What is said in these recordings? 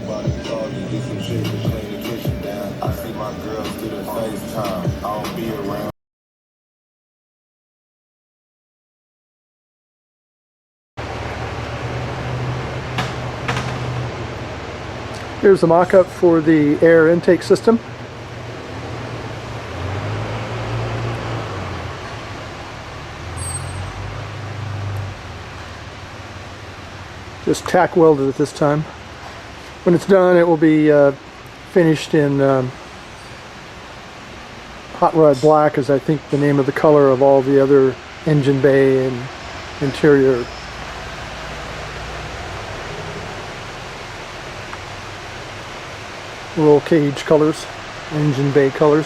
about the car to get some shit to clean the kitchen down. I see my girls through the FaceTime. I don't be around. Here's the mock-up for the air intake system. Just tack welded at this time. When it's done, it will be finished in hot rod black, is I think the name of the color of all the other engine bay and interior roll cage colors, engine bay colors.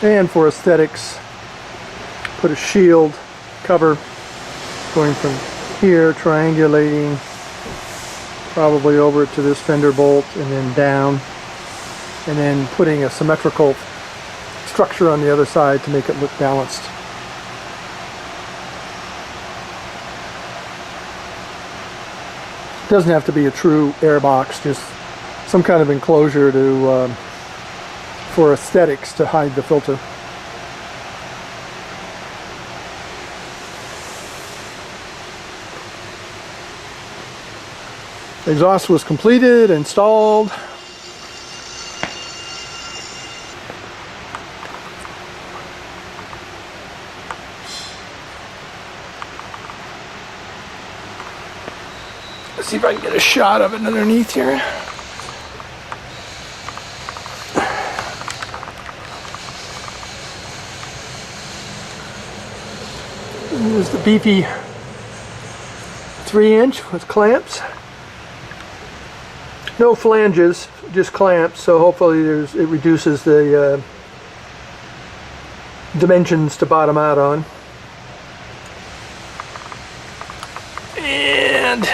And for aesthetics, put a shield cover going from here, triangulating probably over to this fender bolt and then down, and then putting a symmetrical structure on the other side to make it look balanced. It doesn't have to be a true air box, just some kind of enclosure to for aesthetics to hide the filter. The exhaust was completed, installed. Let's see if I can get a shot of it underneath here. Here's the beefy 3-inch with clamps. No flanges, just clamps, so hopefully it reduces the dimensions to bottom out on. And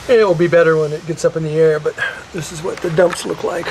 it will be better when it gets up in the air, but this is what the dumps look like.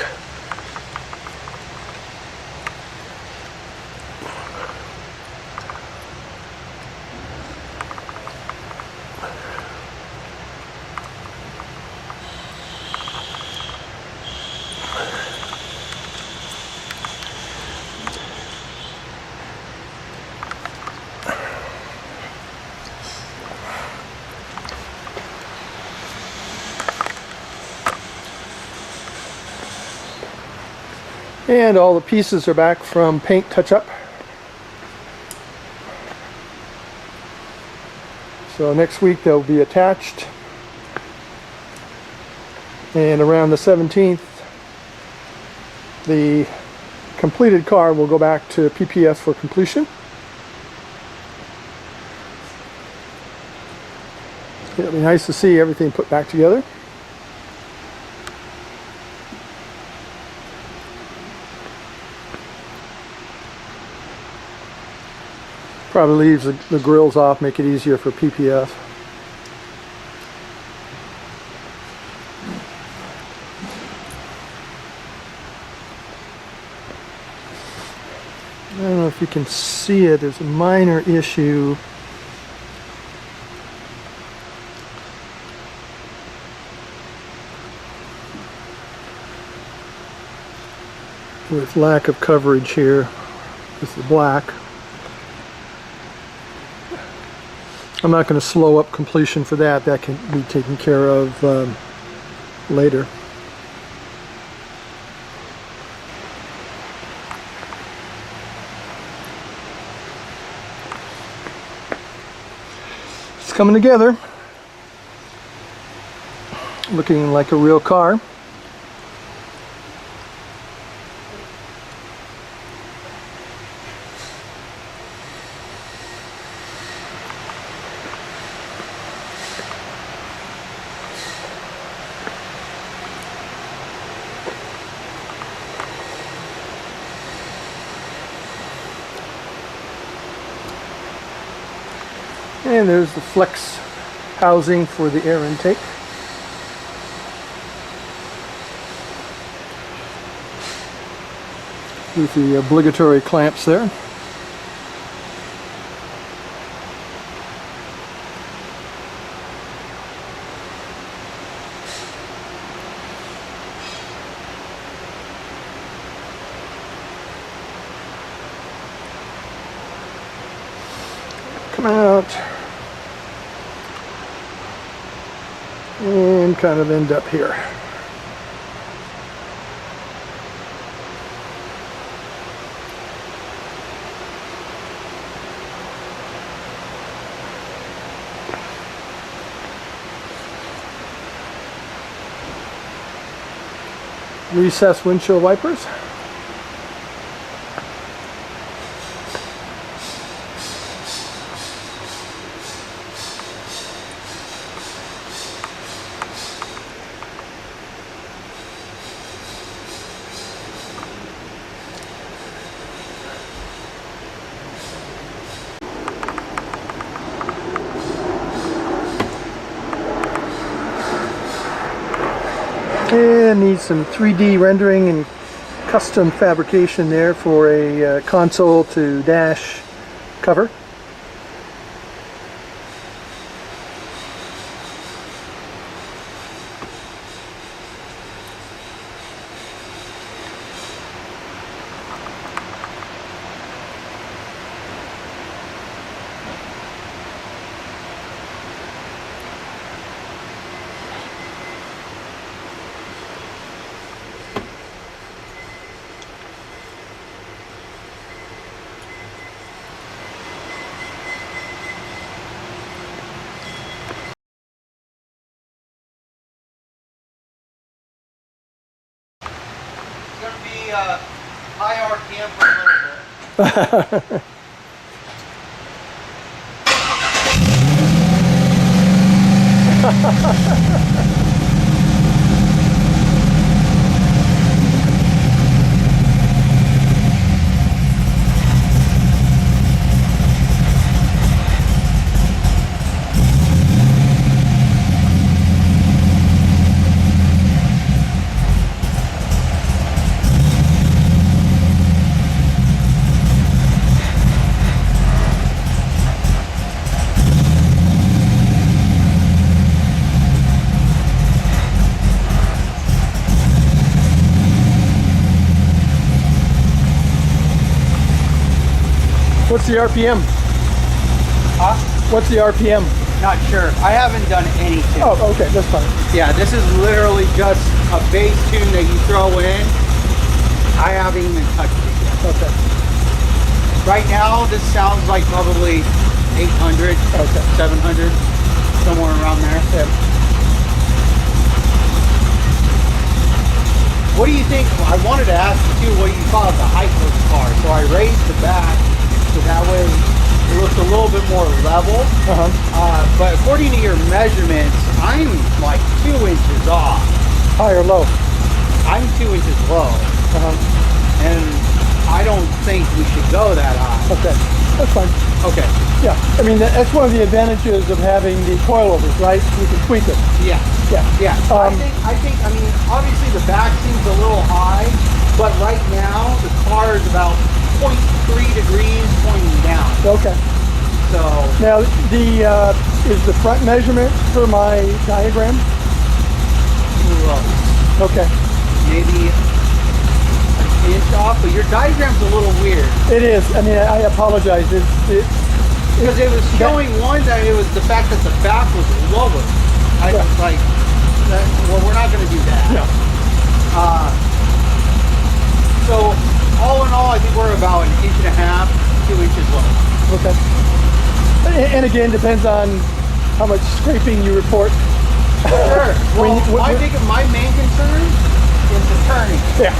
And all the pieces are back from paint touch-up. So next week they'll be attached. And around the 17th, the completed car will go back to PPF for completion. It'll be nice to see everything put back together. Probably leaves the grills off, make it easier for PPF. I don't know if you can see it, there's a minor issue. With lack of coverage here with the black. I'm not going to slow up completion for that. That can be taken care of later. It's coming together. Looking like a real car. And there's the flex housing for the air intake. with the obligatory clamps there. Come out and kind of end up here. Recessed windshield wipers. And need some 3D rendering and custom fabrication there for a console to dash cover. High RPM for a little bit. What's the RPM? Huh? What's the RPM? Not sure. I haven't done anything. Oh, okay, that's fine. Yeah, this is literally just a bass tune that you throw in. I haven't even touched it yet. Okay. Right now, this sounds like probably 800, Okay. 700, somewhere around there. Yeah. What do you think? I wanted to ask you too what you thought of the height of the car. So I raised the back so that way it looks a little bit more level. But according to your measurements, I'm like 2 inches off. High or low? I'm 2 inches low. And I don't think we should go that high. Okay, that's fine. Okay. Yeah, I mean, that's one of the advantages of having the coilovers, right? You can tweak it. Yeah. Yeah. Yeah. I think, I mean, obviously the back seems a little high, but right now the car is about 0.3 degrees pointing down. Okay. So Now, is the front measurement for my diagram? too low. Okay. Maybe an inch off, but your diagram's a little weird. It is. I mean, I apologize. Because it was showing one that it was the fact that the back was lower. I was like, well, we're not going to do that. No. So all in all, I think we're about 1.5 inches, 2 inches low. Okay. And again, depends on how much scraping you report. Sure. Well, my main concern is the turning. Yeah.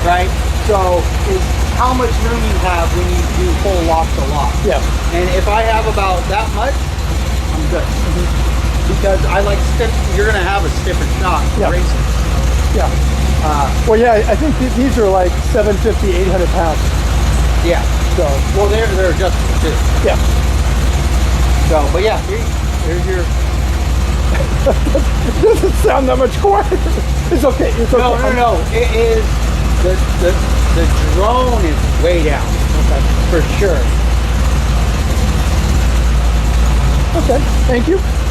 Right? So is how much room you have when you do full lock to lock. Yeah. And if I have about that much, I'm good. Because I like stiff, you're going to have a stiffer shock racing. Yeah. Well, yeah, I think these are like 750, 800 pounds. Yeah. So. Well, they're adjustable too. Yeah. So, but yeah, here's your. It doesn't sound that much quieter. It's okay. It's okay. No. It is the The drone is way down. Okay. For sure. Okay. Thank you.